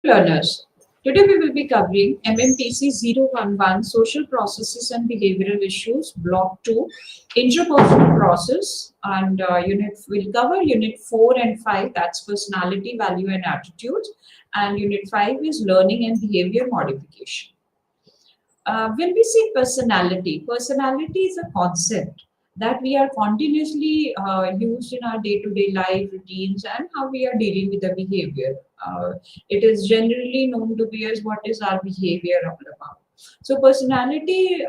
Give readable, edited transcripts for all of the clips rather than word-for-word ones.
Learners. Today we will be covering MMTC 011 Social Processes and Behavioral Issues, Block 2, Intrapersonal Process, and we'll cover Unit 4 and 5, that's Personality, Value and Attitudes, and Unit 5 is Learning and Behavior Modification. When we say personality, personality is a concept that we are continuously used in our day-to-day life routines and how we are dealing with the behavior. It is generally known to be as what is our behavior all about. So personality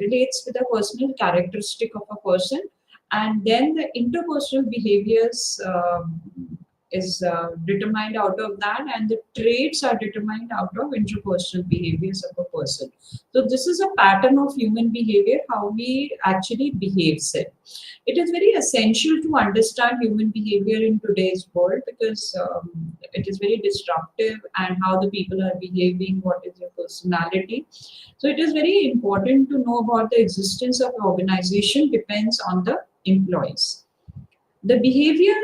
relates with the personal characteristic of a person, and then the interpersonal behaviors is determined out of that, and the traits are determined out of interpersonal behaviors of a person. So this is a pattern of human behavior, how we actually behave. It is very essential to understand human behavior in today's world because it is very disruptive, and how the people are behaving, what is their personality. So it is very important to know about the existence of organization depends on the employees. The behavior,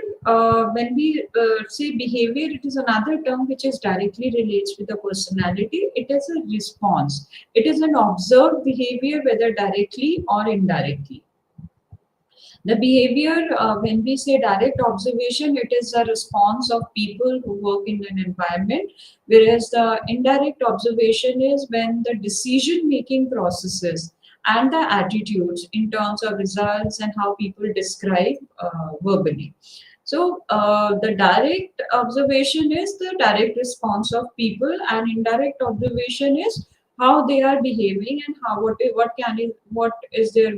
when we say behavior, it is another term which is directly relates with the personality. It is a response. It is an observed behavior, whether directly or indirectly. The behavior, when we say direct observation, it is a response of people who work in an environment, whereas the indirect observation is when the decision-making processes and the attitudes in terms of results and how people describe verbally. So the direct observation is the direct response of people, and indirect observation is how they are behaving and how what is their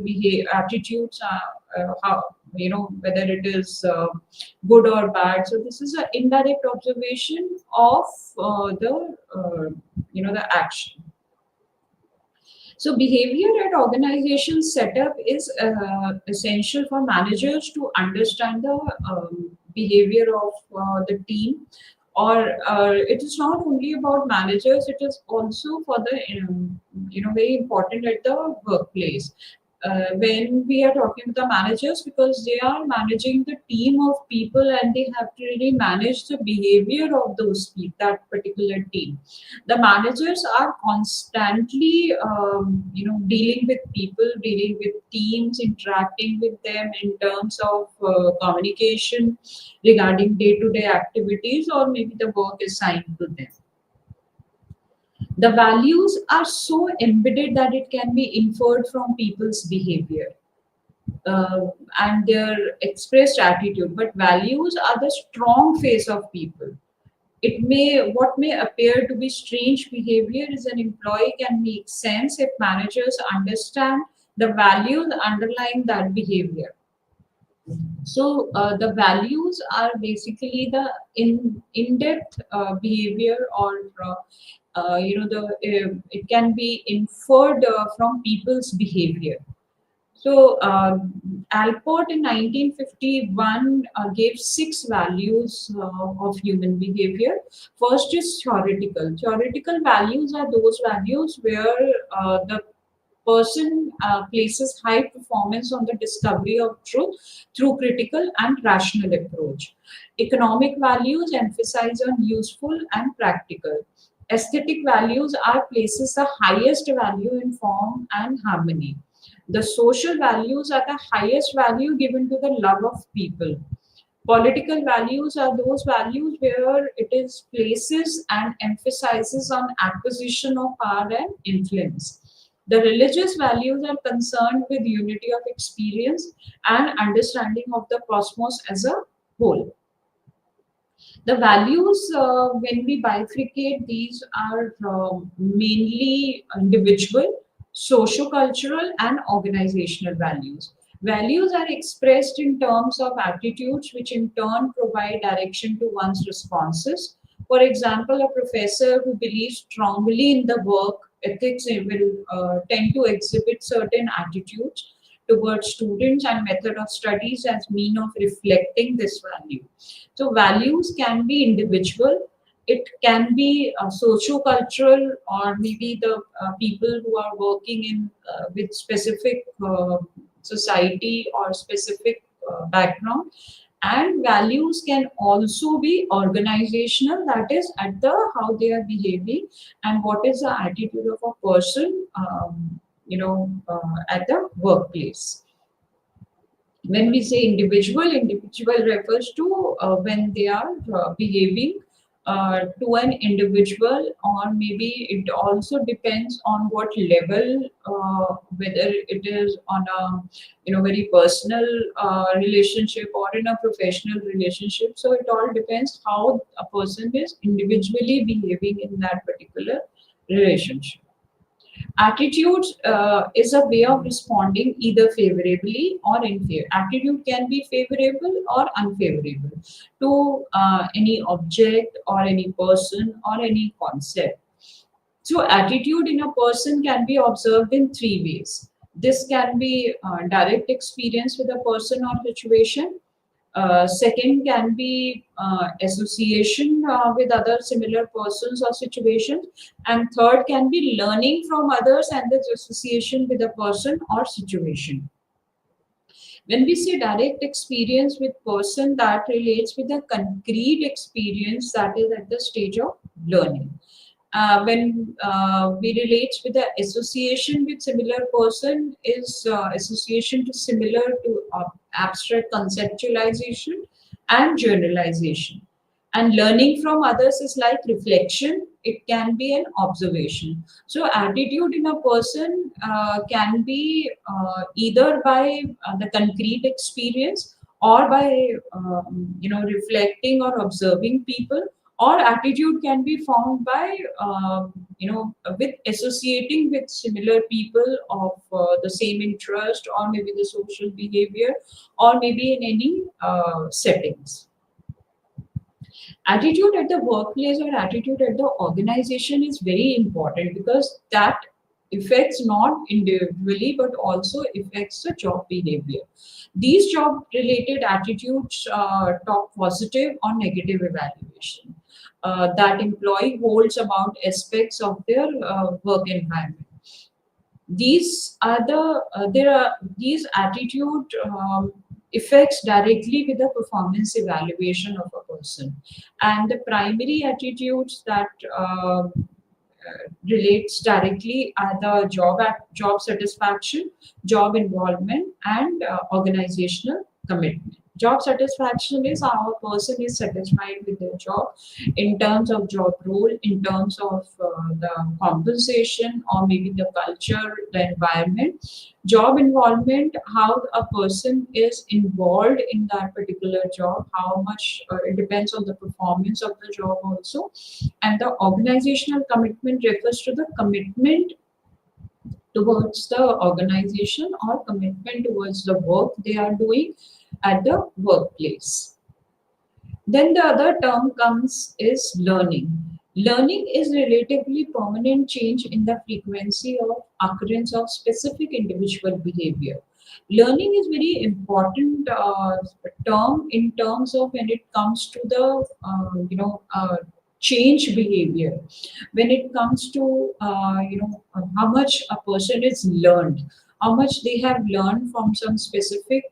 attitudes, how whether it is good or bad. So this is an indirect observation of the action. So behavior at organization setup is essential for managers to understand the behavior of the team, or it is not only about managers, it is also for the very important at the workplace. When we are talking with the managers, because they are managing the team of people and they have to really manage the behavior of those people, that particular team. The managers are constantly dealing with people, dealing with teams, interacting with them in terms of communication regarding day-to-day activities, or maybe the work assigned to them. The values are so embedded that it can be inferred from people's behavior uh, and their expressed attitude. But values are the strong face of people. What may appear to be strange behavior is an employee can make sense if managers understand the values underlying that behavior. So the values are basically the in-depth behavior, or it can be inferred from people's behavior. So Alport in 1951 gave 6 values of human behavior. First is theoretical. Theoretical values are those values where the person places high performance on the discovery of truth through critical and rational approach. Economic values emphasize on useful and practical. Aesthetic values are places the highest value in form and harmony. The social values are the highest value given to the love of people. Political values are those values where it is places and emphasizes on acquisition of power and influence. The religious values are concerned with unity of experience and understanding of the cosmos as a whole. The values, when we bifurcate, these are mainly individual, socio-cultural, and organizational values. Values are expressed in terms of attitudes, which in turn provide direction to one's responses. For example, a professor who believes strongly in the work ethics will tend to exhibit certain attitudes towards students and method of studies as mean of reflecting this value. So values can be individual, it can be socio-cultural, or maybe the people who are working in with specific society or specific background, And values can also be organizational, that is at the how they are behaving and what is the attitude of a person, at the workplace. When we say individual, individual refers to when they are behaving to an individual, or maybe it also depends on what level, whether it is on a very personal relationship or in a professional relationship. So it all depends how a person is individually behaving in that particular relationship. Attitudes is a way of responding either favorably or unfavorably. Attitude can be favorable or unfavorable to any object or any person or any concept. So, attitude in a person can be observed in three ways. This can be direct experience with a person or situation. Second can be association with other similar persons or situations. And third can be learning from others and the association with a person or situation. When we say direct experience with person, that relates with a concrete experience that is at the stage of learning. When we relate with the association with similar person is association to similar to abstract conceptualization and generalization. And learning from others is like reflection, it can be an observation. So attitude in a person can be either by the concrete experience, or by reflecting or observing people, or attitude can be found by with associating with similar people of the same interest, or maybe the social behavior, or maybe in any settings. Attitude at the workplace or attitude at the organization is very important, because that affects not individually but also affects the job behavior. These job related attitudes talk positive or negative evaluation that employee holds about aspects of their work environment. These are the there are these attitude affects directly with the performance evaluation of a person. And the primary attitudes that relates directly are the job satisfaction, job involvement, and organizational commitment. Job satisfaction is how a person is satisfied with their job in terms of job role, in terms of the compensation, or maybe the culture, the environment. Job involvement, how a person is involved in that particular job, how much it depends on the performance of the job also. And the organizational commitment refers to the commitment towards the organization, or commitment towards the work they are doing at the workplace. Then the other term comes is learning. Learning is relatively permanent change in the frequency of occurrence of specific individual behavior. Learning is very important term in terms of when it comes to the change behavior. When it comes to how much a person is learned, how much they have learned from some specific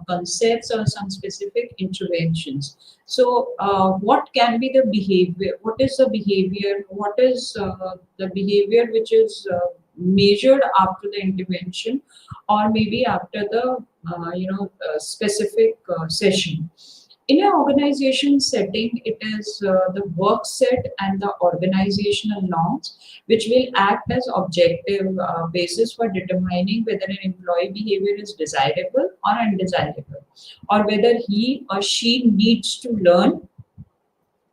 concepts or some specific interventions. So, what can be the behavior? What is the behavior? What is the behavior which is measured after the intervention, or maybe after the specific session? In an organization setting, it is the work set and the organizational norms which will act as objective basis for determining whether an employee behavior is desirable or undesirable, or whether he or she needs to learn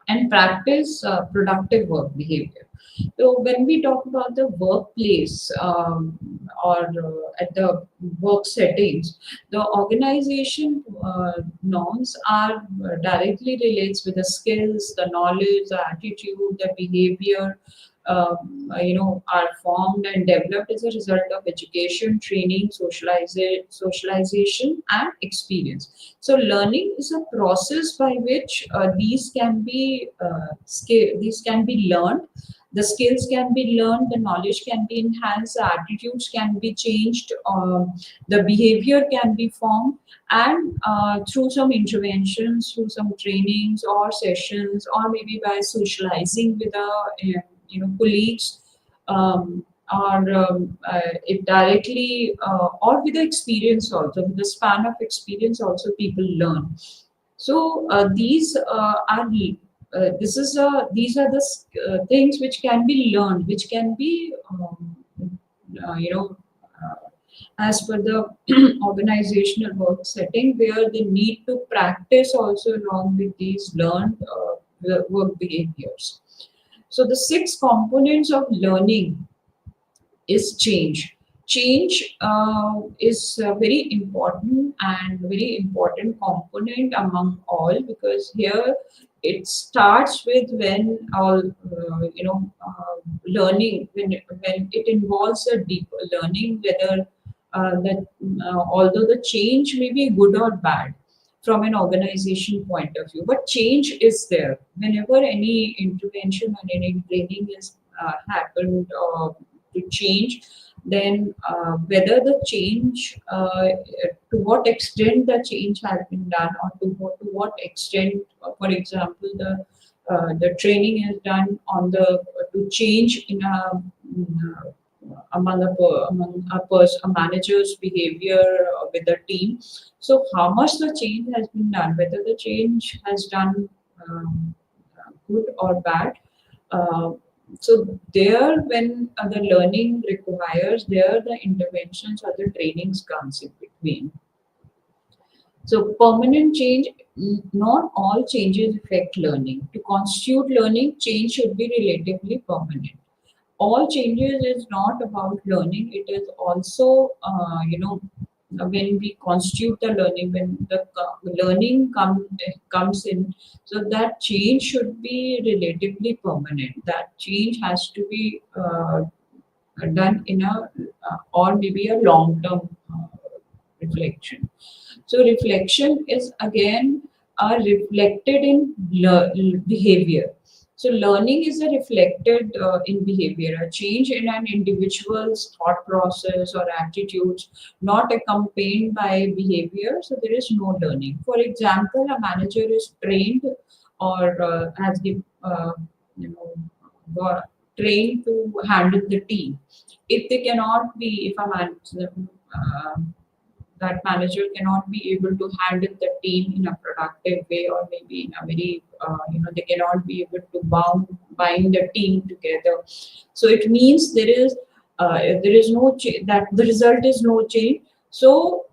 and practice productive work behavior. So when we talk about the workplace, or at the work settings, the organization norms are directly relates with the skills, the knowledge, the attitude, the behavior. Are formed and developed as a result of education, training, socialization, and experience. So, learning is a process by which these can be learned. The skills can be learned, the knowledge can be enhanced, the attitudes can be changed, the behavior can be formed, and through some interventions, through some trainings or sessions, or maybe by socializing with colleagues, or it directly, or with the experience also, with the span of experience also, people learn. So these are this is these are the things which can be learned, which can be uh, you know as per the organizational work setting, where they need to practice also along with these learned work behaviors. So the six components of learning is change. Change is very important and very important component among all, because here it starts with when all learning, when it involves a deeper learning, whether that although the change may be good or bad from an organization point of view, but change is there whenever any intervention or any training is happened to change. Then whether the change, to what extent the change has been done, or to what extent, for example, the training is done on the to change in a manager's behavior with the team. So how much the change has been done, whether the change has done good or bad. Uh, so there, when the learning requires, there the interventions or the trainings comes in between. So permanent change, not all changes affect learning. To constitute learning, change should be relatively permanent. All changes is not about learning. It is also, when we constitute the learning, when the learning comes in, so that change should be relatively permanent. That change has to be done in a or maybe a long term reflection. So reflection is again reflected in behavior. So learning is a reflected in behavior, a change in an individual's thought process or attitudes, not accompanied by behavior. So there is no learning. For example, a manager is trained or has the you know trained to handle the team. If they cannot be, if a man, uh, that manager cannot be able to handle the team in a productive way, or maybe in a very they cannot be able to bind the team together. So it means there is no that the result is no change. So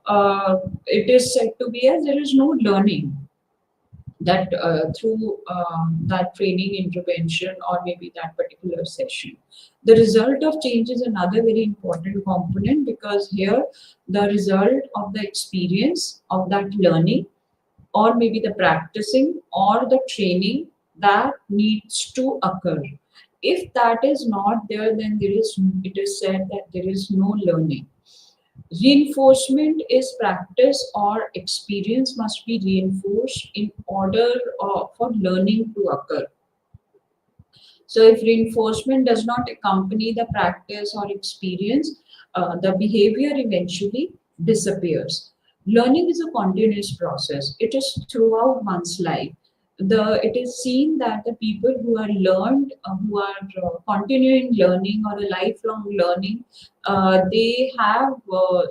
it is said to be as there is no learning, that through that training intervention or maybe that particular session. The result of change is another very important component, because here the result of the experience of that learning, or maybe the practicing or the training, that needs to occur. If that is not there, then it is said that there is no learning. Reinforcement is practice or experience must be reinforced in order for learning to occur. So if reinforcement does not accompany the practice or experience, the behavior eventually disappears. Learning is a continuous process. It is throughout one's life. It is seen that the people who are learned, who are continuing learning or a lifelong learning, they have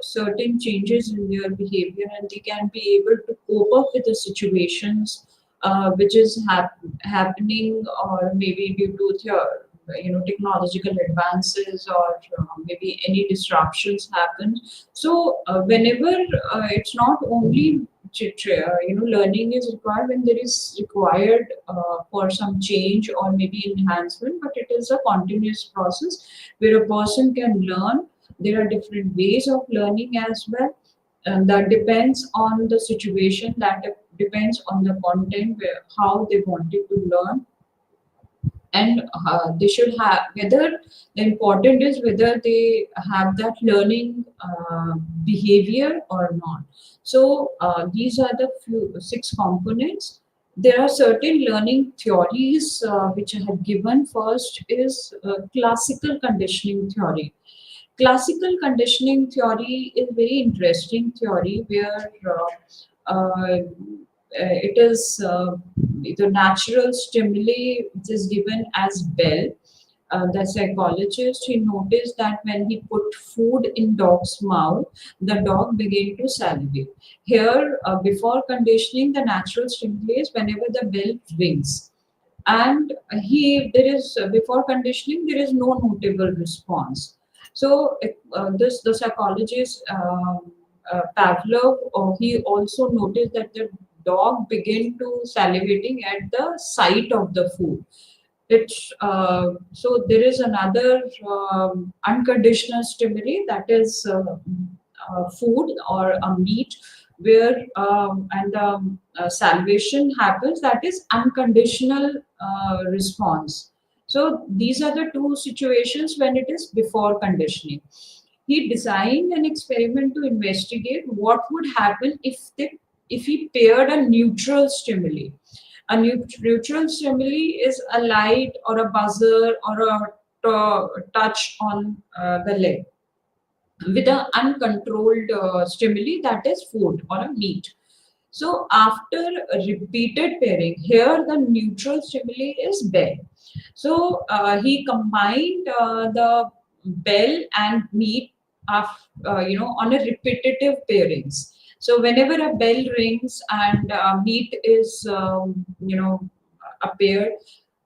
certain changes in their behavior, and they can be able to cope up with the situations which is happening, or maybe due to technological advances, or maybe any disruptions happen. So whenever it's not only learning is required when there is required for some change or maybe enhancement, but it is a continuous process where a person can learn. There are different ways of learning as well, and that depends on the situation, that depends on the content, how they wanted to learn. And they should have, whether the important is whether they have that learning behavior or not. So these are the few six components. There are certain learning theories which I have given. First is classical conditioning theory. Classical conditioning theory is very interesting theory where it is the natural stimuli which is given as bell. The psychologist, he noticed that when he put food in dog's mouth, the dog began to salivate. Here, before conditioning, the natural stimuli is whenever the bell rings, and there is before conditioning there is no notable response. So this the psychologist Pavlov, he also noticed that the dog began to salivating at the sight of the food. So there is another unconditional stimuli, that is food or a meat, where and salvation happens, that is unconditional response. So these are the two situations when it is before conditioning. He designed an experiment to investigate what would happen if he paired a neutral stimuli. A neutral stimuli is a light or a buzzer or a touch on the leg, with an uncontrolled stimuli, that is food or a meat. So after repeated pairing, here the neutral stimuli is bell. So he combined the bell and meat on a repetitive pairings. So whenever a bell rings and meat is appeared,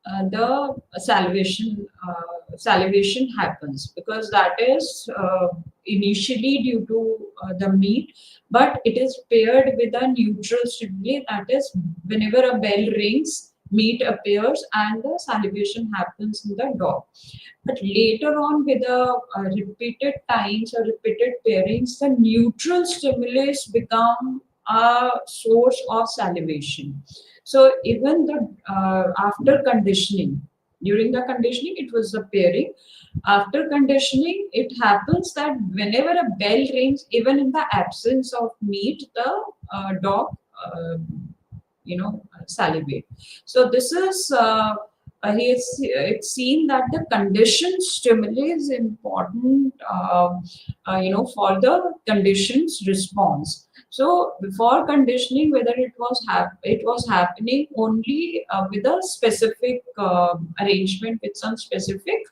the salivation happens, because that is initially due to the meat, but it is paired with a neutral stimuli, that is whenever a bell rings, meat appears and the salivation happens in the dog. But later on, with the repeated times or repeated pairings, the neutral stimulus become a source of salivation. So even the after conditioning, during the conditioning, it was the pairing. After conditioning, it happens that whenever a bell rings, even in the absence of meat, the dog, salivate. So this is it's seen that the conditioned stimuli is important, for the conditions response. So before conditioning, whether it was happening only with a specific arrangement with some specific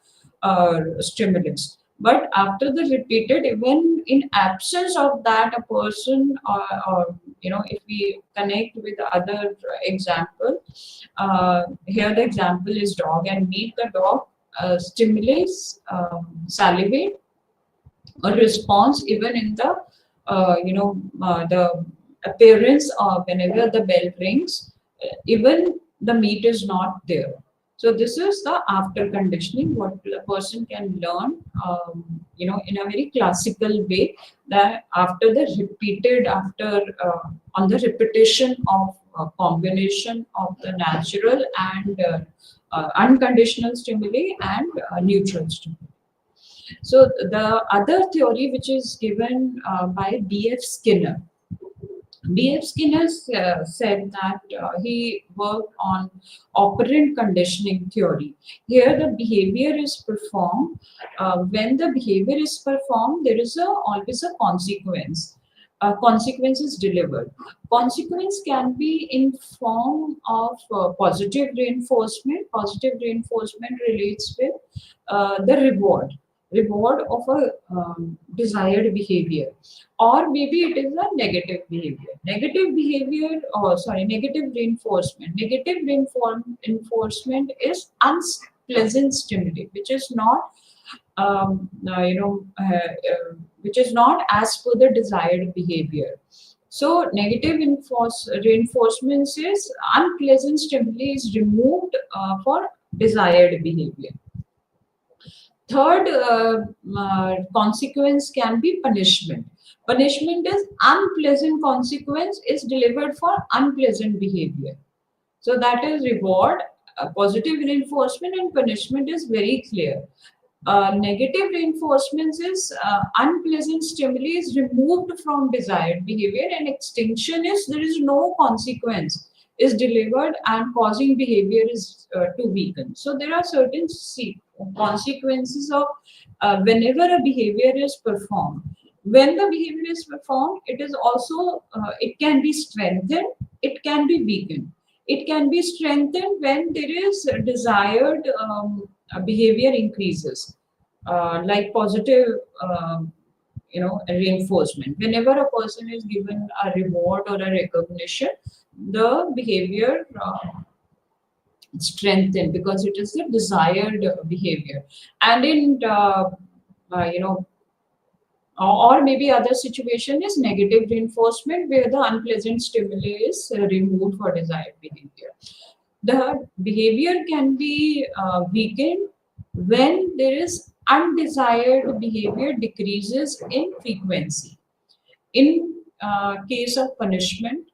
stimulus. But after the repeated, even in absence of that, a person, or if we connect with the other example, here the example is dog and meat. The dog stimulates salivate a response even in the the appearance of whenever the bell rings, even the meat is not there. So this is the after conditioning, what a person can learn, in a very classical way, that after the repeated, after on the repetition of combination of the natural and unconditional stimuli and neutral stimuli. So the other theory, which is given by B.F. Skinner. B.F. Skinner said that he worked on operant conditioning theory. Here, the behavior is performed. When the behavior is performed, there is always a consequence. Consequence is delivered. Consequence can be in form of positive reinforcement. Positive reinforcement relates with the reward of a desired behavior, or maybe it is a negative behavior. Negative reinforcement. Negative reinforcement is unpleasant stimuli, which is not which is not as per the desired behavior. So negative reinforcements is unpleasant stimuli is removed for desired behavior. Third consequence can be punishment. Punishment is unpleasant consequence is delivered for unpleasant behavior. So that is reward, positive reinforcement, and punishment is very clear. Negative reinforcements is unpleasant stimuli is removed from desired behavior, and extinction is there is no consequence. is delivered and causing behavior is to weaken. So there are certain consequences of whenever a behavior is performed. When the behavior is performed, it is also it can be strengthened, it can be weakened. It can be strengthened when there is a desired behavior increases, like positive reinforcement. Whenever a person is given a reward or a recognition, the behavior strengthened because it is the desired behavior. And in you know or maybe other situation is negative reinforcement, where the unpleasant stimuli is removed for desired behavior. The behavior can be weakened when there is undesired behavior decreases in frequency. In case of punishment,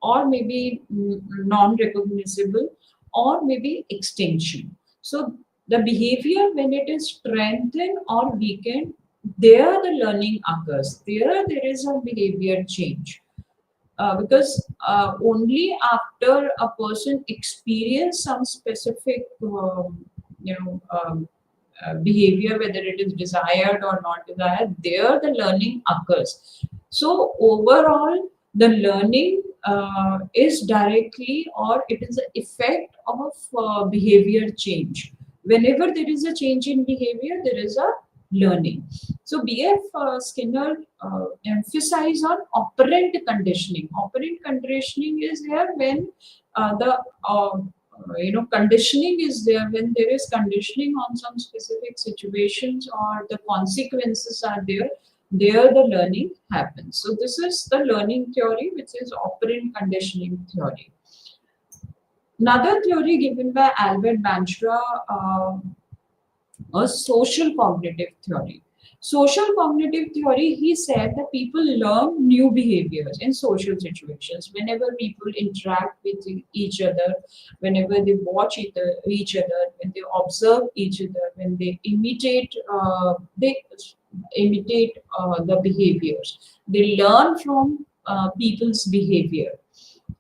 or maybe non-recognizable, or maybe extinction. So the behavior, when it is strengthened or weakened, there the learning occurs. There is a behavior change. Because only after a person experience some specific behavior, whether it is desired or not desired, there the learning occurs. So overall, the learning is directly, or it is an effect of behavior change. Whenever there is a change in behavior, there is a learning. So BF Skinner emphasize on operant conditioning. Operant conditioning is here when the conditioning is there, when there is conditioning on some specific situations or the consequences are there. There the learning happens. So this is the learning theory, which is operant conditioning theory. Another theory given by Albert Bandura, a social cognitive theory. Social cognitive theory, he said that people learn new behaviors in social situations. Whenever people interact with each other, whenever they watch each other, when they observe each other, when they imitate the behaviors. They learn from people's behavior.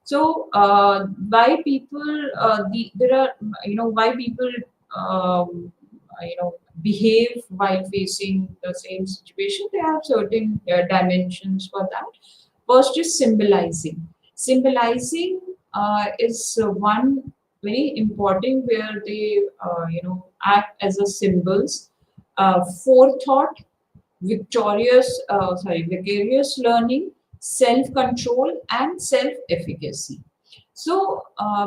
So why people there are why people behave while facing the same situation? They have certain dimensions for that. First is symbolizing. Symbolizing is one very important, where they act as a symbols. Forethought, vicarious learning, self-control, and self-efficacy. So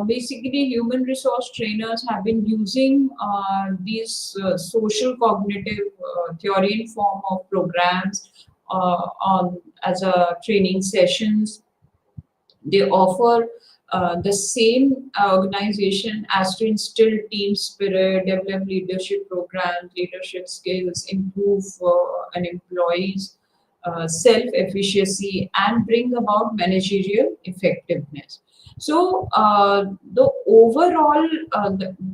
basically, human resource trainers have been using these social cognitive theory in form of programs as a training sessions. They offer the same organization as to instill team spirit, develop leadership programs, leadership skills, improve an employee's self-efficacy, and bring about managerial effectiveness. So the overall,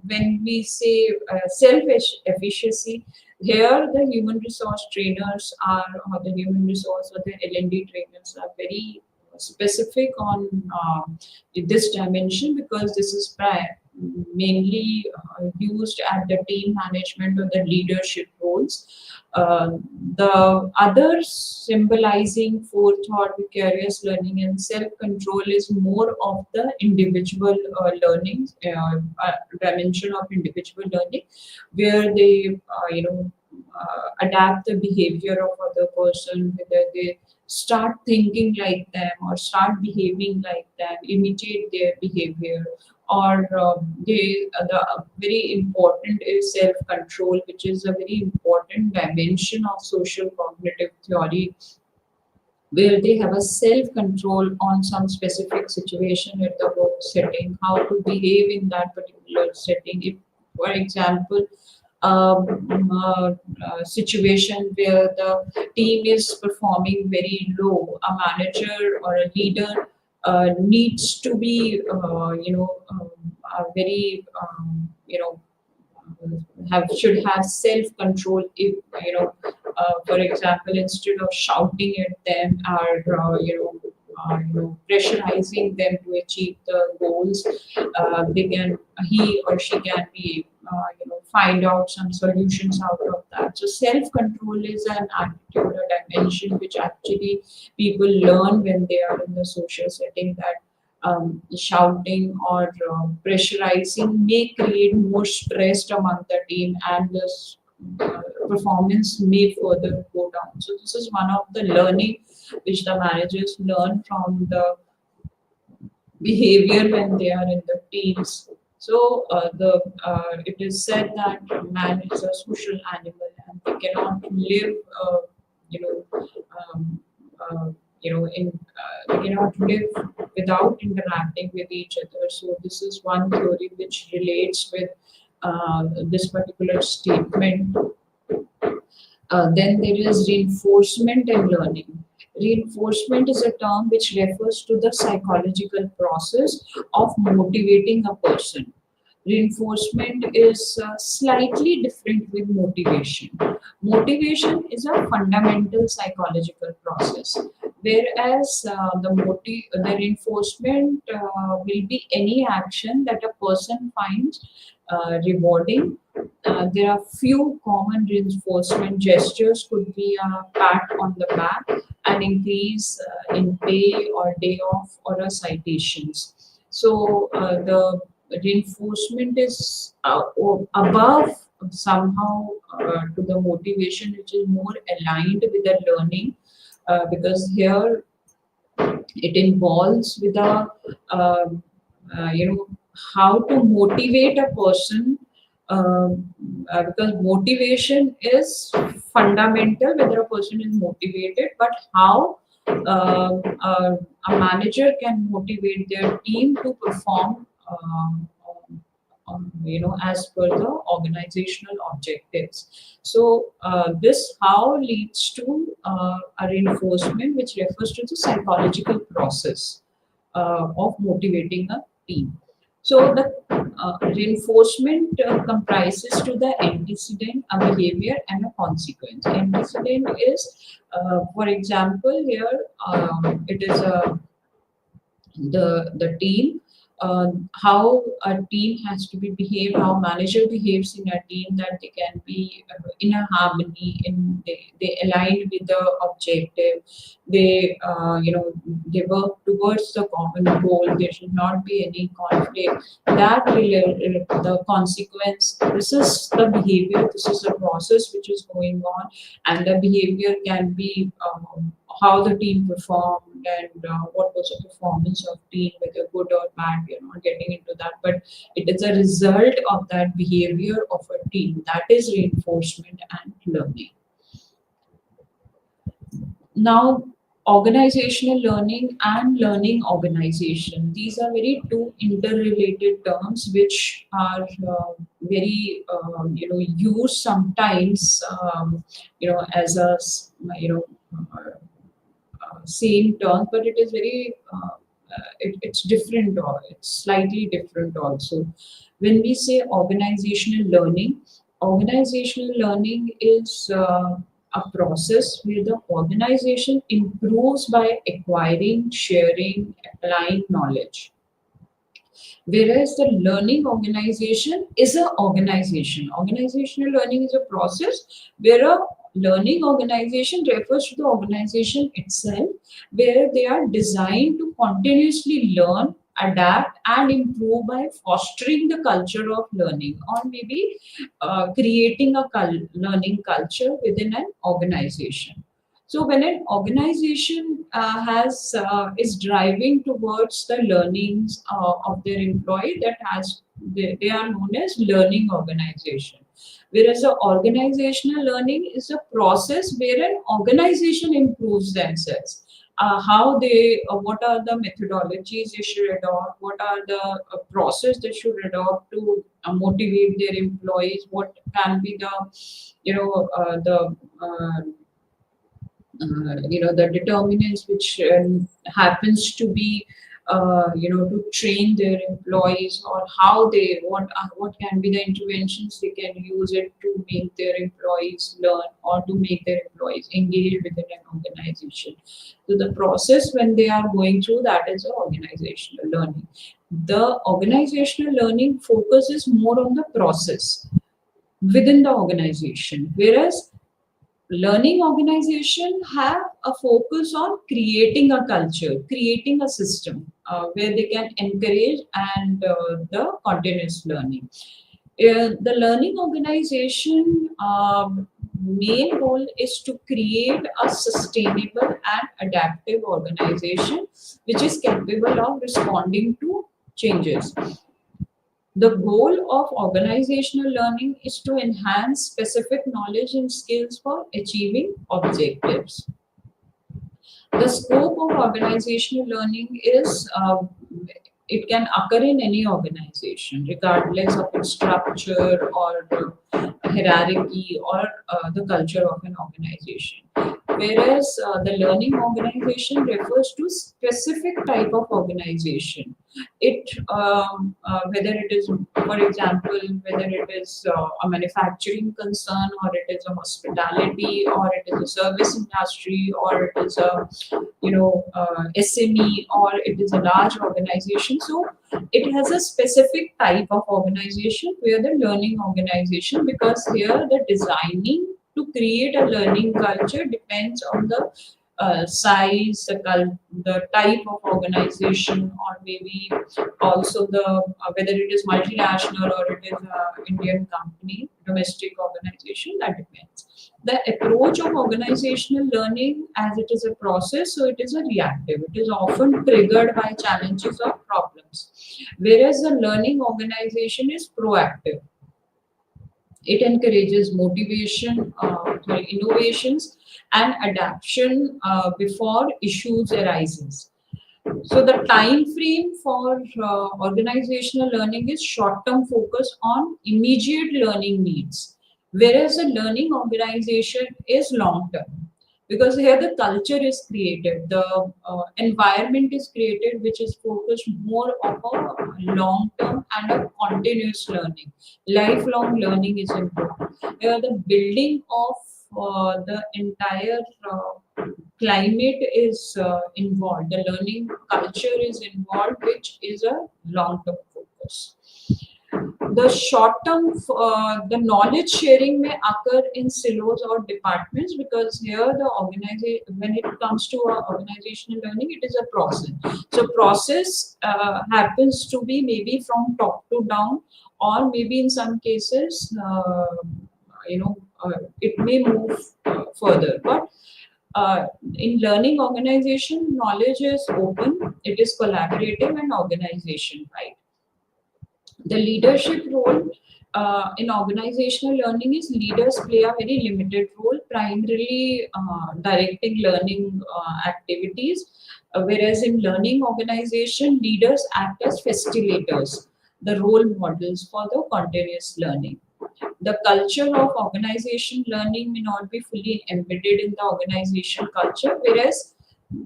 when we say self-efficacy, here the human resource trainers are, or the human resource or the L&D trainers are very specific on this dimension, because this is mainly used at the team management or the leadership roles. The other symbolizing forethought, vicarious learning, and self-control is more of the individual learning dimension of individual learning, where they adapt the behavior of other person, whether they start thinking like them or start behaving like them, imitate their behavior, or the very important is self-control, which is a very important dimension of social cognitive theory, where they have a self-control on some specific situation at the work setting, how to behave in that particular setting. If, for example, situation where the team is performing very low, a manager or a leader needs to be, very, should have self control. If for example, instead of shouting at them, or pressurizing them to achieve the goals. They can he or she can be find out some solutions out of that. So self control is an attitude or dimension which actually people learn when they are in the social setting, that shouting or pressurizing may create more stress among the team, and this performance may further go down. So this is one of the learning which the managers learn from the behavior when they are in the teams. So the it is said that man is a social animal and they cannot live, you know, um, they cannot live without interacting with each other. So this is one theory which relates with this particular statement. Then there is reinforcement and learning. Reinforcement is a term which refers to the psychological process of motivating a person. Reinforcement is slightly different with motivation. Motivation is a fundamental psychological process, whereas the reinforcement will be any action that a person finds rewarding. There are few common reinforcement gestures. Could be a pat on the back, an increase in pay or day off, or a citations. So the reinforcement is above somehow to the motivation, which is more aligned with the learning, because here it involves with a you know how to motivate a person, because motivation is fundamental whether a person is motivated, but how a manager can motivate their team to perform as per the organizational objectives. So this how leads to a reinforcement, which refers to the psychological process of motivating a team. So the reinforcement comprises to the antecedent, a behavior, and a consequence. Antecedent is, for example, here it is a the team, how a team has to be behaved, how manager behaves in a team, that they can be in a harmony, in they align with the objective, they they work towards the common goal, there should not be any conflict. That will the consequence, this is the behavior, this is the process which is going on. And the behavior can be how the team performed, and what was the performance of team, whether good or bad. We are not getting into that, but it is a result of that behavior of a team. That is reinforcement and learning. Now, organizational learning and learning organization, these are very two interrelated terms which are very used sometimes as a same term, but it is very it's different, or it's slightly different also. When we say organizational learning is a process where the organization improves by acquiring, sharing, applying knowledge. Whereas the learning organization is an organization. Organizational learning is a process where a learning organization refers to the organization itself, where they are designed to continuously learn, adapt, and improve by fostering the culture of learning, or maybe creating a learning culture within an organization. So when an organization has is driving towards the learnings of their employee, that has they are known as learning organization. Whereas the organizational learning is a process where an organization improves themselves. How they, what are the methodologies they should adopt? What are the process they should adopt to motivate their employees? What can be the, the the determinants which happens to be to train their employees, or how they what can be the interventions they can use it to make their employees learn, or to make their employees engage within an organization. So the process when they are going through that is organizational learning. The organizational learning focuses more on the process within the organization, whereas learning organization have a focus on creating a culture, creating a system where they can encourage and the continuous learning. The learning organization main goal is to create a sustainable and adaptive organization which is capable of responding to changes. The goal of organizational learning is to enhance specific knowledge and skills for achieving objectives. The scope of organizational learning is it can occur in any organization, regardless of its structure or the hierarchy or the culture of an organization. Whereas the learning organization refers to specific type of organization. It whether it is, for example, whether it is a manufacturing concern, or it is a hospitality, or it is a service industry, or it is a SME, or it is a large organization. So it has a specific type of organization where the learning organization, because here the designing to create a learning culture depends on the size, the type of organization, or maybe also the whether it is multinational or it is a Indian company, domestic organization, that depends. The approach of organizational learning, as it is a process, so it is a reactive. It is often triggered by challenges or problems, whereas the learning organization is proactive. It encourages motivation, innovations, and adaptation before issues arises. So the time frame for organizational learning is short-term focus on immediate learning needs, whereas the learning organization is long-term. Because here the culture is created, the environment is created, which is focused more of a long-term and a continuous learning. Lifelong learning is important. Here the building of the entire climate is involved, the learning culture is involved, which is a long term focus. The short term, the knowledge sharing may occur in silos or departments, because here the organization, when it comes to organizational learning, it is a process. So process happens to be maybe from top to down, or maybe in some cases, it may move further. But in learning organization, knowledge is open, it is collaborative and organization wide. The leadership role in organizational learning is leaders play a very limited role, primarily directing learning activities, whereas in learning organization, leaders act as facilitators, the role models for the continuous learning. The culture of organization learning may not be fully embedded in the organization culture, whereas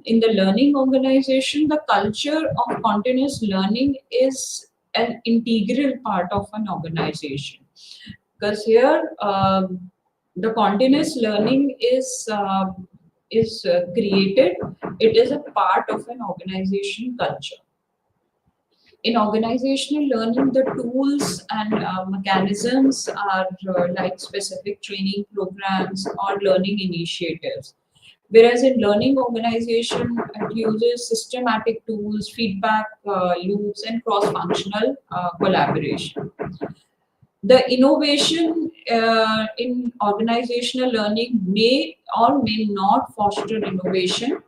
in the learning organization, the culture of continuous learning is an integral part of an organization. Because here, the continuous learning is created. It is a part of an organization culture. In organizational learning, the tools and mechanisms are like specific training programs or learning initiatives. Whereas in learning organization, it uses systematic tools, feedback loops, and cross-functional collaboration. The innovation in organizational learning may or may not foster innovation,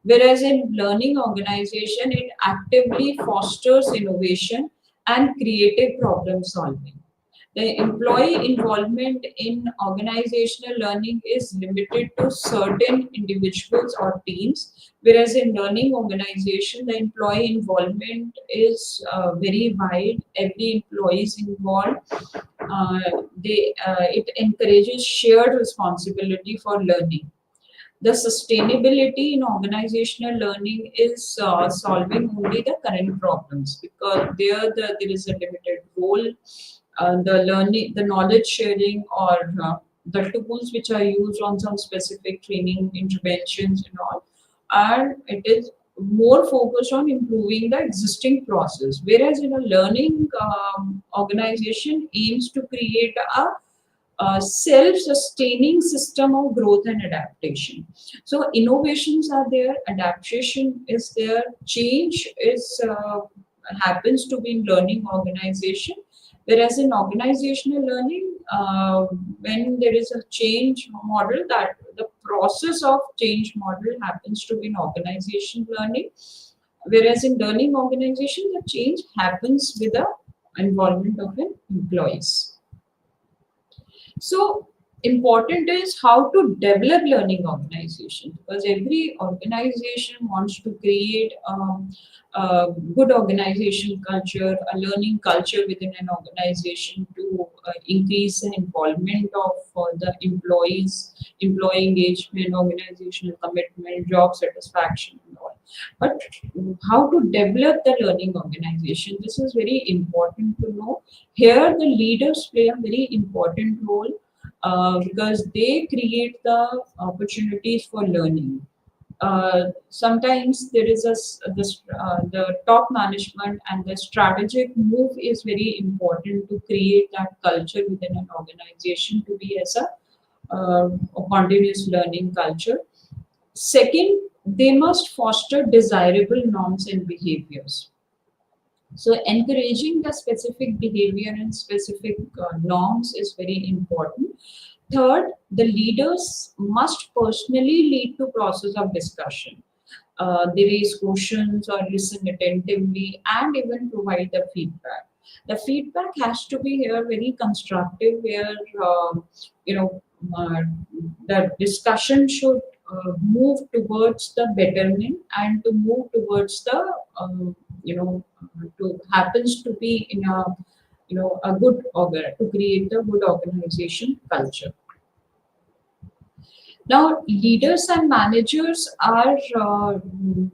whereas in learning organization, it actively fosters innovation and creative problem solving. The employee involvement in organizational learning is limited to certain individuals or teams, whereas in learning organization, the employee involvement is very wide. Every employee is involved. It encourages shared responsibility for learning. The sustainability in organizational learning is solving only the current problems, because there is a limited role. The learning, the knowledge sharing, or the tools which are used on some specific training interventions and all, and it is more focused on improving the existing process. Whereas in a learning organization aims to create a self-sustaining system of growth and adaptation. So innovations are there, adaptation is there, change is happens to be in learning organization. Whereas in organizational learning, when there is a change model, that the process of change model happens to be in organization learning. Whereas in learning organization, the change happens with the involvement of an employees. So important is how to develop learning organization, because every organization wants to create a good organization culture, a learning culture within an organization to increase the involvement of the employees, employee engagement, organizational commitment, job satisfaction, and all. But how to develop the learning organization, this is very important to know. Here, the leaders play a very important role because they create the opportunities for learning. Sometimes there is the top management and the strategic move is very important to create that culture within an organization to be as a continuous learning culture. Second, they must foster desirable norms and behaviors. So encouraging the specific behavior and specific norms is very important. Third, the leaders must personally lead to process of discussion. They raise questions or listen attentively and even provide the feedback. The feedback has to be here very constructive, where you know uh, the discussion should move towards the betterment and to move towards the to happens to be in a a good to create a good organization culture. Now, leaders and managers are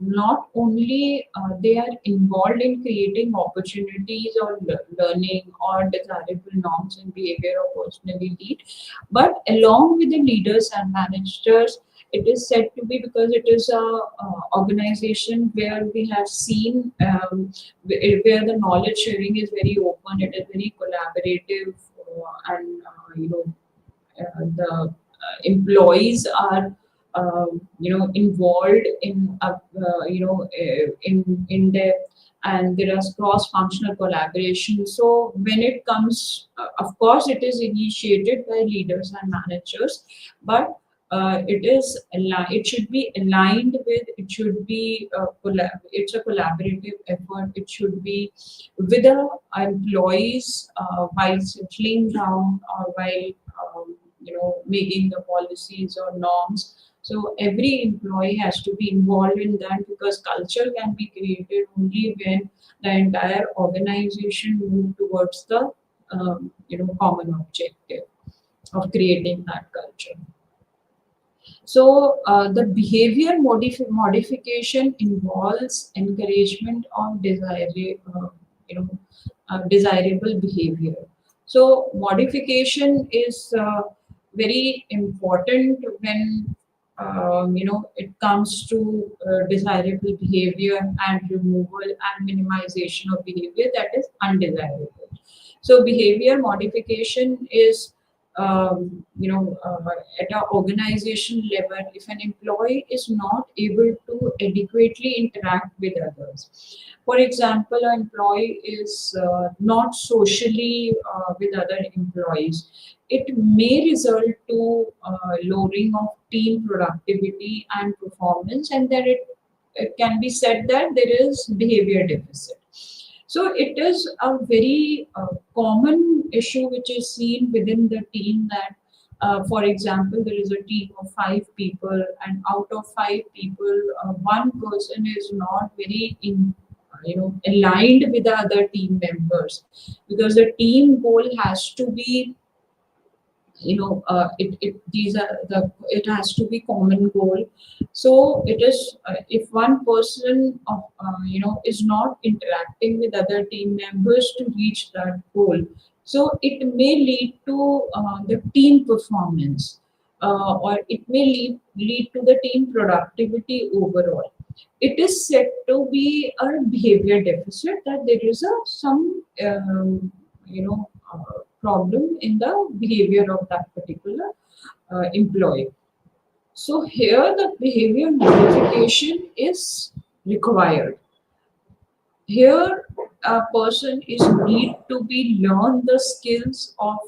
not only they are involved in creating opportunities or learning or desirable norms and behavior or personally lead, but along with the leaders and managers, it is said to be, because it is a organization where we have seen where the knowledge sharing is very open, it is very collaborative, and the employees are involved in in depth, and there is cross functional collaboration. So when it comes, of course it is initiated by leaders and managers, but it should be aligned with, it should be it's a collaborative effort, it should be with the employees while settling down or while making the policies or norms. So every employee has to be involved in that, because culture can be created only when the entire organization move towards the common objective of creating that culture. So the behavior modification involves encouragement of desirable behavior. So modification is very important when it comes to desirable behavior and removal and minimization of behavior that is undesirable. So behavior modification is at an organization level, if an employee is not able to adequately interact with others. For example, an employee is not socially with other employees, it may result to lowering of team productivity and performance, and that it can be said that there is behavior deficit. So it is a very common issue which is seen within the team, that, for example, there is a team of 5 people, and out of 5 people, one person is not very aligned with the other team members, because the team goal has to be these are it has to be common goal. So it is, if one person is not interacting with other team members to reach that goal, so it may lead to the team performance, or it may lead to the team productivity overall. It is said to be a behavior deficit, that there is some problem in the behavior of that particular employee. So here the behavior modification is required. Here a person is need to be learn the skills of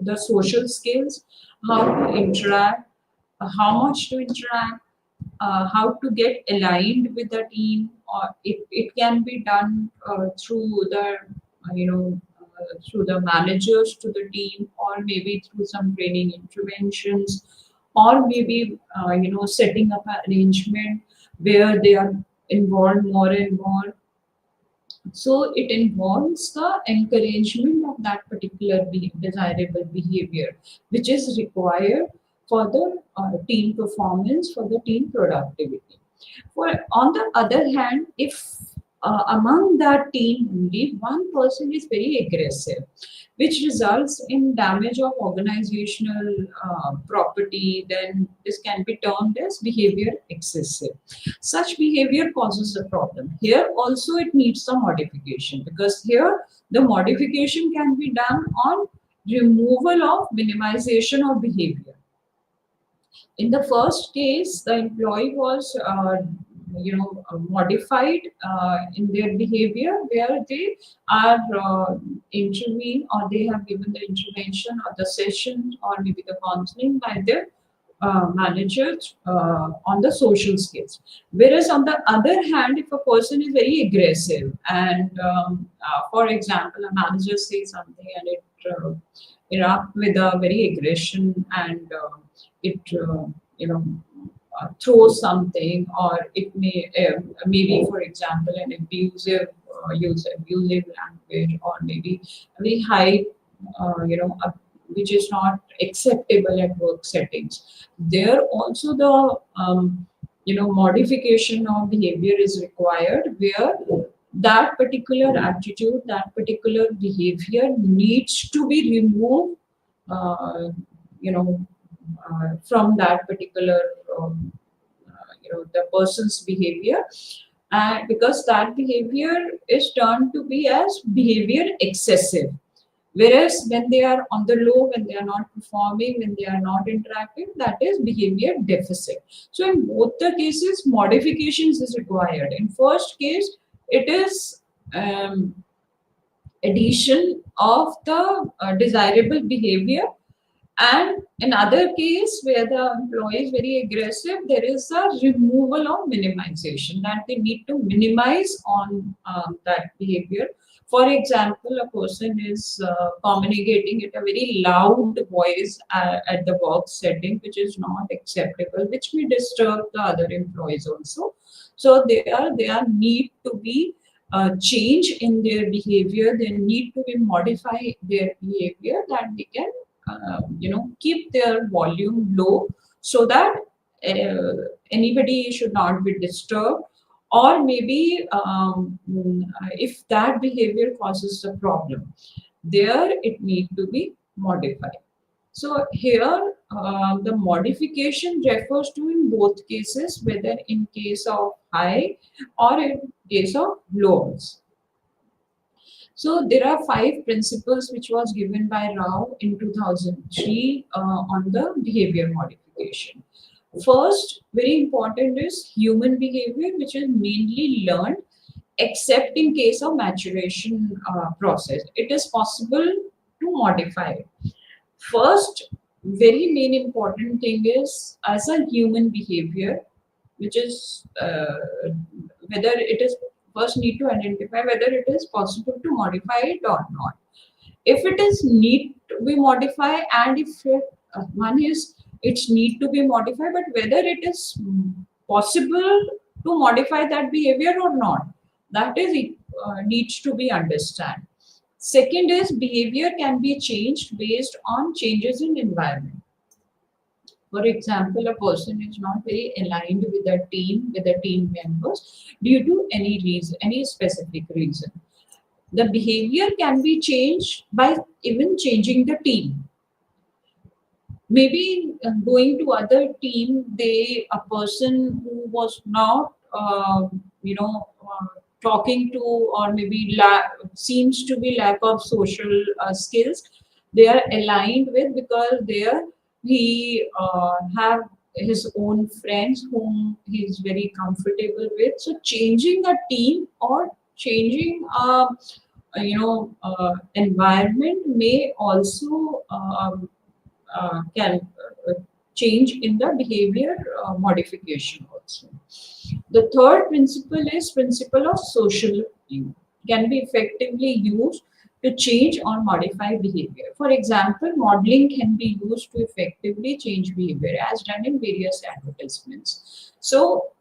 the social skills, how to interact, how much to interact, how to get aligned with the team, or it can be done through the through the managers to the team, or maybe through some training interventions, or maybe setting up an arrangement where they are involved more and more. So it involves the encouragement of that particular desirable behavior, which is required for the team performance, for the team productivity. On the other hand, if among that team only one person is very aggressive, which results in damage of organizational property, then this can be termed as behavior excessive. Such behavior causes a problem. Here also it needs some modification, because here the modification can be done on removal of minimization of behavior. In the first case, the employee was, modified in their behavior, where they are intervened, or they have given the intervention or the session, or maybe the counseling by their managers on the social skills. Whereas on the other hand, if a person is very aggressive and, for example, a manager says something and it erupt with a very aggression, and it throws something, or it may maybe, for example, an abusive use abusive language, or maybe very high which is not acceptable at work settings. There also the modification of behavior is required, where that particular attitude, that particular behavior needs to be removed, you know from that particular the person's behavior, and because that behavior is turned to be as behavior excessive. Whereas when they are on the low, when they are not performing, when they are not interacting, that is behavior deficit. So in both the cases, modifications is required. In first case, it is addition of the desirable behavior, and in other case where the employee is very aggressive, there is a removal of minimization, that they need to minimize on that behavior. For example, a person is communicating at a very loud voice at the work setting, which is not acceptable, which may disturb the other employees also. So they are need to be change in their behavior. They need to be modify their behavior, that they can keep their volume low, so that anybody should not be disturbed, or maybe if that behavior causes a problem, there it need to be modified. So here the modification refers to in both cases, whether in case of high or in case of lows. So there are 5 principles which was given by Rao in 2003 on the behavior modification. First, very important is human behavior, which is mainly learned, except in case of maturation process. It is possible to modify it. First, very main important thing is, as a human behavior, which is whether it is, first need to identify whether it is possible to modify it or not. If it is need to be modified, and if one is it's need to be modified, but whether it is possible to modify that behavior or not, that is needs to be understand. Second is behavior can be changed based on changes in environment. For example, a person is not very aligned with the team members due to any reason, any specific reason. The behavior can be changed by even changing the team. Maybe going to other team, they a person who was not talking to, or maybe seems to be lack of social skills, they are aligned with, because there he have his own friends whom he is very comfortable with. So changing a team or changing environment may also can change in the behavior modification also. The third principle is principle of social learning, can be effectively used to change or modify behavior. For example, modeling can be used to effectively change behavior as done in various advertisements. So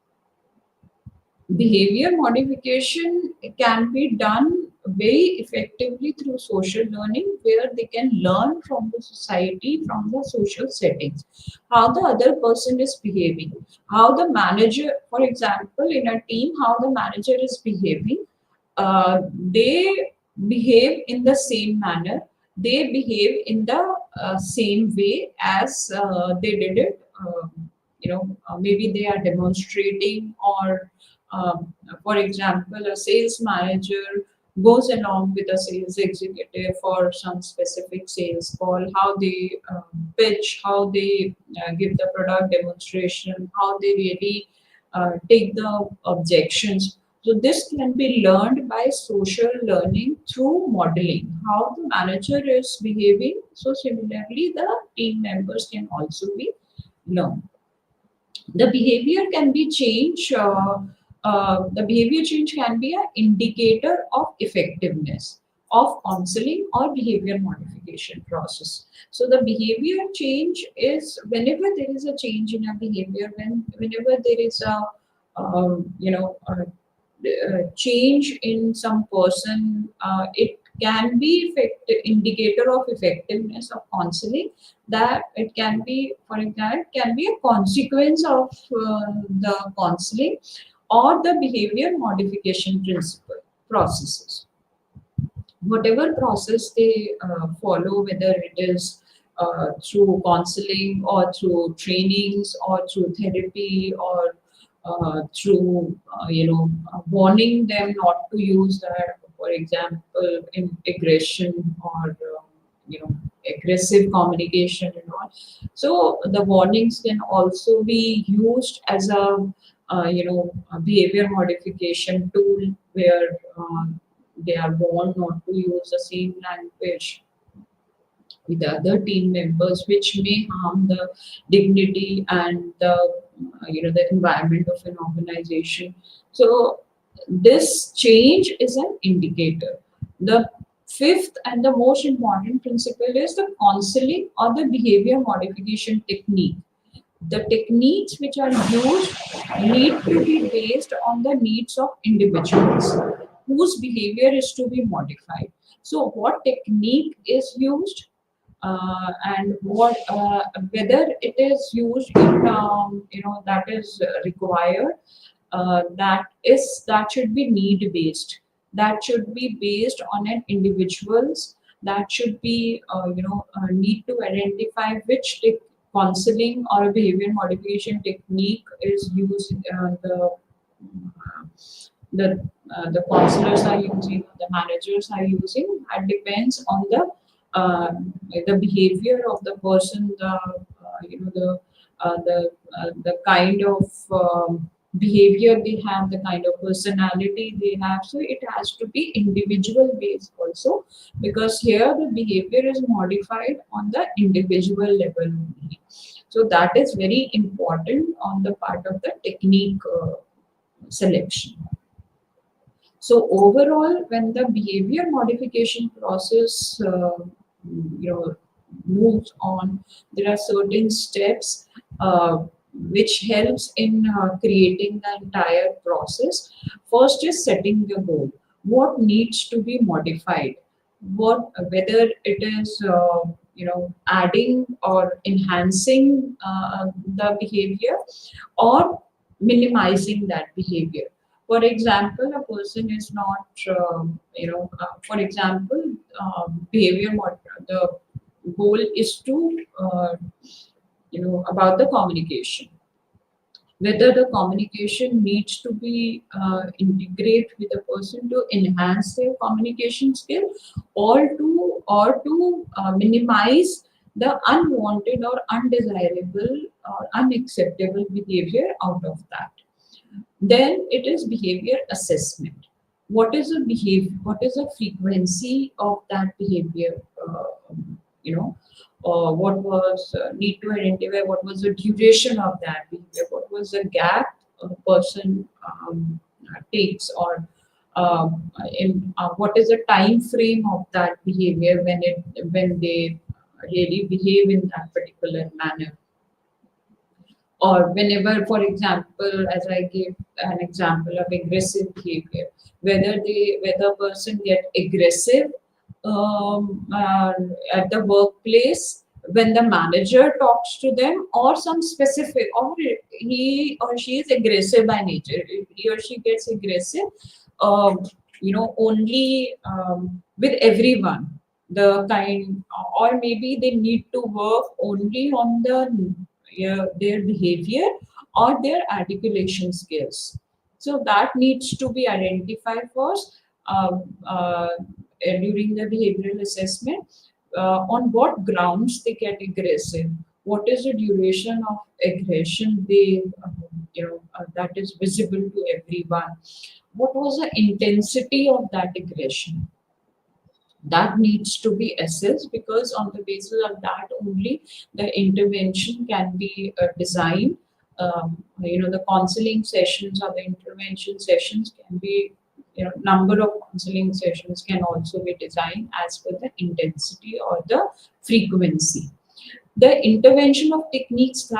behavior modification can be done very effectively through social learning, where they can learn from the society, from the social settings, how the other person is behaving, how the manager, for example, in a team, how the manager is behaving. They behave in the same manner, they behave in the same way as they did it. Maybe they are demonstrating, or for example, a sales manager goes along with a sales executive for some specific sales call, how they pitch, how they give the product demonstration, how they really take the objections. So this can be learned by social learning through modeling, how the manager is behaving. So similarly, the team members can also be learned. The behavior can be changed. The behavior change can be an indicator of effectiveness of counseling or behavior modification process. So the behavior change is whenever there is a change in a behavior, whenever there is a change in some person, it can be indicator of effectiveness of counseling. That it can be, for example, can be a consequence of the counseling or the behavior modification principle processes. Whatever process they follow, whether it is through counseling or through trainings or through therapy, or through warning them not to use that, for example, in aggression, or aggressive communication and all. So the warnings can also be used as a behavior modification tool, where they are warned not to use the same language with the other team members, which may harm the dignity and the environment of an organization. So this change is an indicator. The fifth and the most important principle is the counseling or the behavior modification technique. The techniques which are used need to be based on the needs of individuals whose behavior is to be modified. So, what technique is used, and what whether it is used in that is required, that should be need based. That should be based on an individuals. That should be need to identify which counseling or a behavior modification technique is used. The counselors are using, the managers are using. It depends on uh, the behavior of the person, the kind of behavior they have, the kind of personality they have. So it has to be individual based also, because here the behavior is modified on the individual level only. So that is very important on the part of the technique selection. So overall, when the behavior modification process moves on, there are certain steps which helps in creating the entire process. First is setting the goal. What needs to be modified? what whether it is adding or enhancing the behavior or minimizing that behavior. For example, a person is not for example, behavior the goal is to about the communication, whether the communication needs to be integrate with a person to enhance their communication skill, or to minimize the unwanted or undesirable or unacceptable behavior out of that. Then it is behavior assessment. What is the behavior? What is the frequency of that behavior? You know, what was need to identify what was the duration of that behavior? What was the gap a person takes, or what is the time frame of that behavior when they really behave in that particular manner? Or whenever, for example, as I gave an example of aggressive behavior, whether a person get aggressive uh, at the workplace when the manager talks to them, or some specific, or he or she is aggressive by nature, he or she gets aggressive um, only with everyone, the kind, or maybe they need to work only on their behavior or their articulation skills. So that needs to be identified first during the behavioral assessment. On what grounds they get aggressive? What is the duration of aggression that is visible to everyone? What was the intensity of that aggression? That needs to be assessed, because on the basis of that only the intervention can be designed. The counseling sessions or the intervention sessions can be, number of counseling sessions can also be designed as per the intensity or the frequency. The intervention of techniques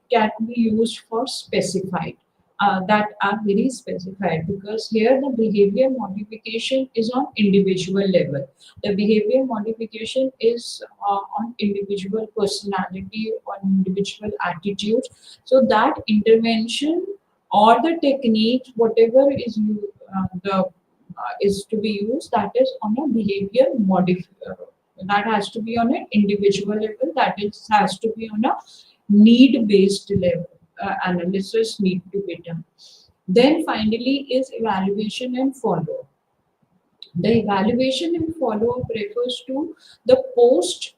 can be used for specified, that are very specified, because here the behavior modification is on individual level. The behavior modification is on individual personality, on individual attitudes. So that intervention or the technique, whatever is to be used, that is on a behavior that has to be on an individual level, has to be on a need based level. Analysis need to be done. Then finally is evaluation and follow up. The evaluation and follow up refers to the post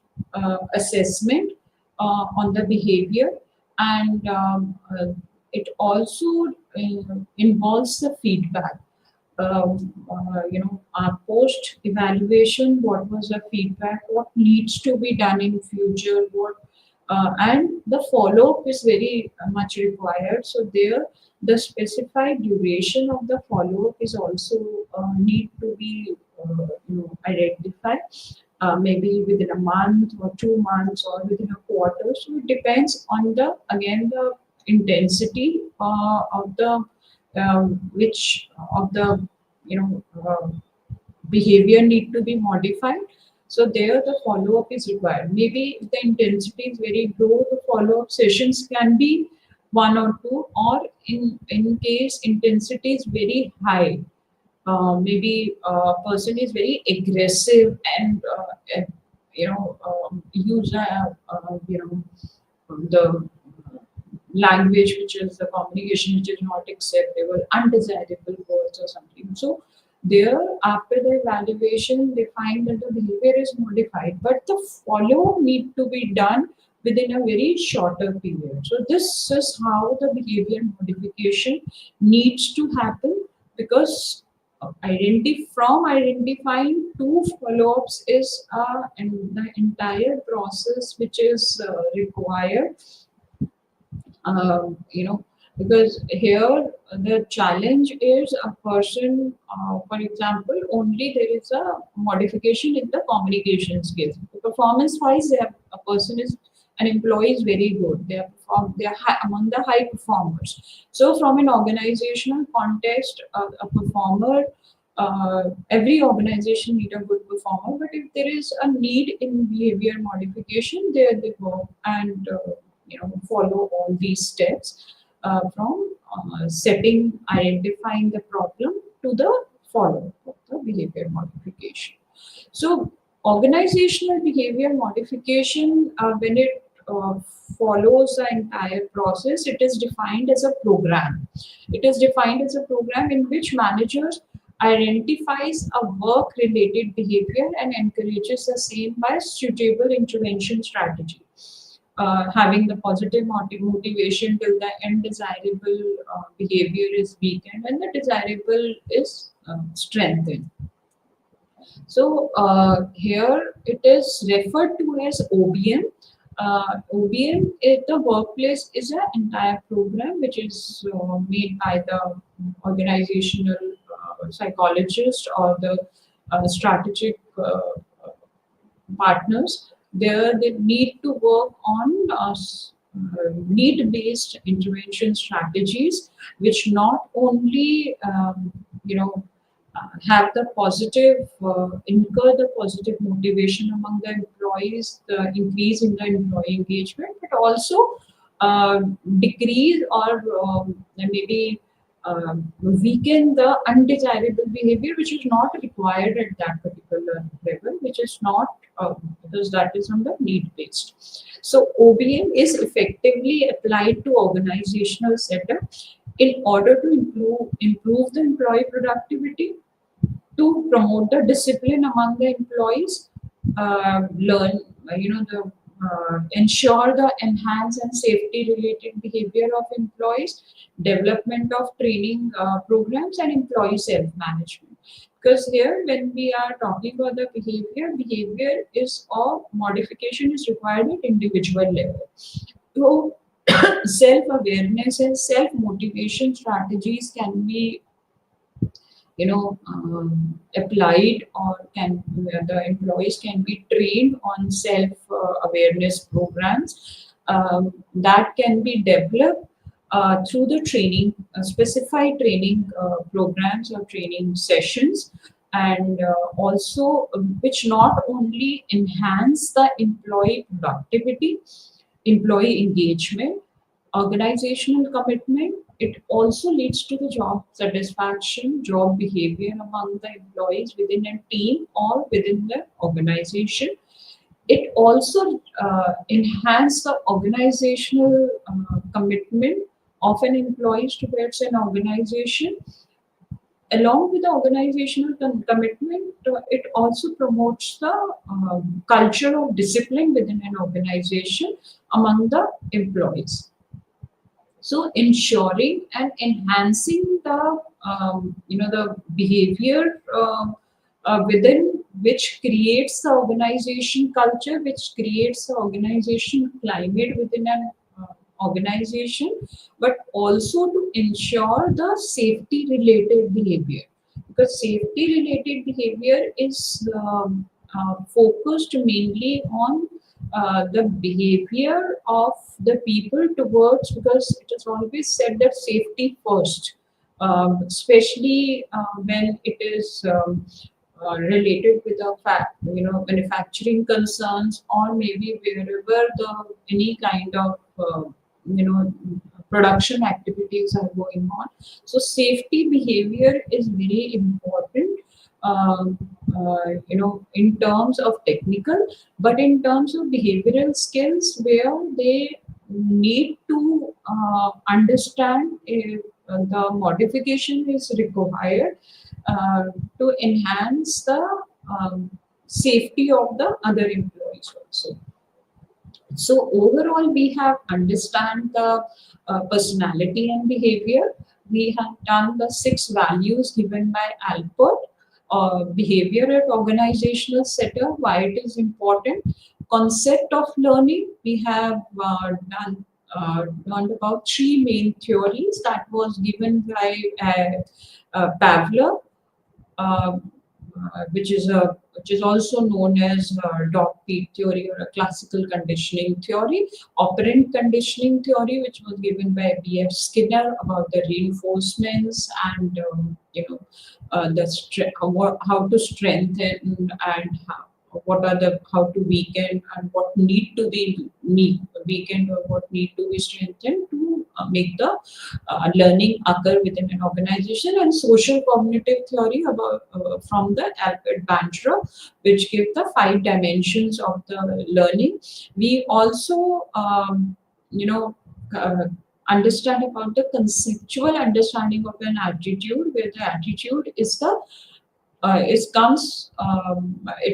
assessment on the behavior, and it also involves the feedback. Our post evaluation, what was the feedback, what needs to be done in future, and the follow up is very much required. So there, the specified duration of the follow up is also need to be identified. Maybe within a month or 2 months or within a quarter. So it depends on the intensity of the which of the behavior need to be modified. So there the follow-up is required. Maybe if the intensity is very low, the follow-up sessions can be one or two, or in case intensity is very high, maybe a person is very aggressive and use the language which is the communication which is not acceptable, undesirable words or something. So there, after the evaluation, they find that the behavior is modified, but the follow need to be done within a very shorter period. So this is how the behavior modification needs to happen, because from identifying to follow-ups is and the entire process which is required. Um, you know, because here the challenge is a person, for example, only there is a modification in the communication skills. Performance wise, a person is an employee is very good. They are among the high performers. So from an organizational context, a performer every organization need a good performer, but if there is a need in behavior modification, there they go and follow all these steps from setting, identifying the problem to the follow of the behavior modification. So, organizational behavior modification, when it follows the entire process, it is defined as a program. It is defined as a program in which managers identifies a work-related behavior and encourages the same by suitable intervention strategy. Having the positive motivation till the undesirable behavior is weakened and the desirable is strengthened. So here it is referred to as OBM. OBM at the workplace is an entire program which is made by the organizational psychologist or the strategic partners. There they need to work on need-based intervention strategies, which not only have the positive incur the positive motivation among the employees, the increase in the employee engagement, but also uh, decrease or maybe weaken the undesirable behavior which is not required at that particular level, which is not because that is on the need based. So OBM is effectively applied to organizational setup in order to improve the employee productivity, to promote the discipline among the employees, learn, the ensure the enhance and safety related behavior of employees, development of training programs, and employee self management. Because here, when we are talking about the behavior is of modification is required at individual level. So, self awareness and self motivation strategies can be applied, or can the employees can be trained on self awareness programs that can be developed through the training specified training programs or training sessions, and also which not only enhance the employee productivity, employee engagement, organizational commitment. It also leads to the job satisfaction, job behavior among the employees within a team or within the organization. It also enhances the organizational commitment of an employee towards an organization. Along with the organizational commitment, it also promotes the culture of discipline within an organization among the employees. So ensuring and enhancing the the behavior within which creates the organization culture, which creates the organization climate within an organization, but also to ensure the safety related behavior, because safety related behavior is focused mainly on the behavior of the people towards, because it is always said that safety first, especially when it is related with the fact, manufacturing concerns, or maybe wherever the any kind of production activities are going on. So safety behavior is very important, in terms of technical, but in terms of behavioral skills, where they need to understand if the modification is required to enhance the um, safety of the other employees also. So overall, we have understand the personality and behavior. We have done the 6 values given by Alpert. Behavior at organizational setup, why it is important. Concept of learning, we have learned about 3 main theories that was given by Pavlov. Uh, which is also known as dog peat theory or a classical conditioning theory, operant conditioning theory, which was given by B.F. Skinner about the reinforcements and how to strengthen and what are the how to weaken and what need to be weakened or what need to be strengthened to make the learning occur within an organization, and social cognitive theory about from the Albert Bandura, which give the 5 dimensions of the learning. We also uh, understand about the conceptual understanding of an attitude, where the attitude is the it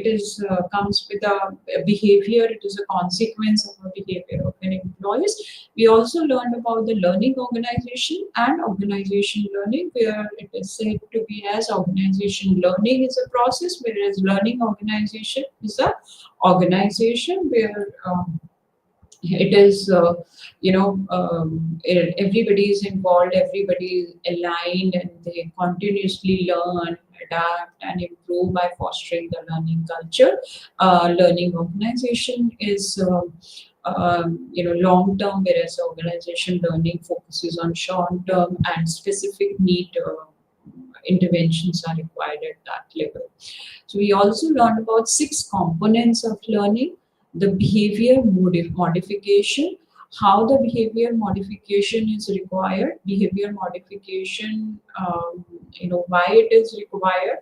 is comes with a behavior. It is a consequence of a behavior of an employees. We also learned about the learning organization and organization learning, where it is said to be as organization learning is a process, whereas learning organization is a organization where it is everybody is involved, everybody is aligned, and they continuously learn, adapt and improve by fostering the learning culture. Learning organization is long term, whereas organization learning focuses on short term and specific need interventions are required at that level. So we also learned about 6 components of learning: the behavior modification, how the behavior modification is required, behavior modification, why it is required.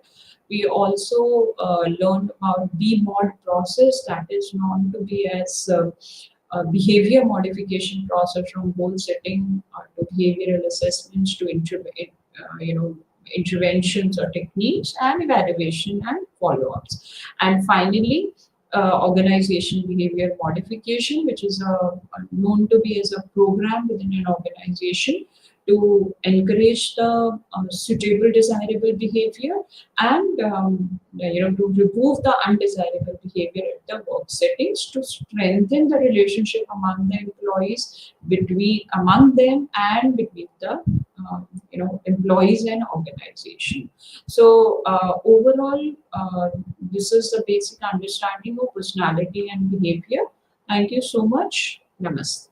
We also learned about B-mod process, that is known to be as behavior modification process, from goal setting to behavioral assessments to interventions or techniques and evaluation and follow-ups. And finally, organization behavior modification, which is known to be as a program within an organization to encourage the suitable desirable behavior, and to remove the undesirable behavior at the work settings, to strengthen the relationship among the employees, between among them and between the employees and organization. So overall, this is the basic understanding of personality and behavior. Thank you so much. Namaste.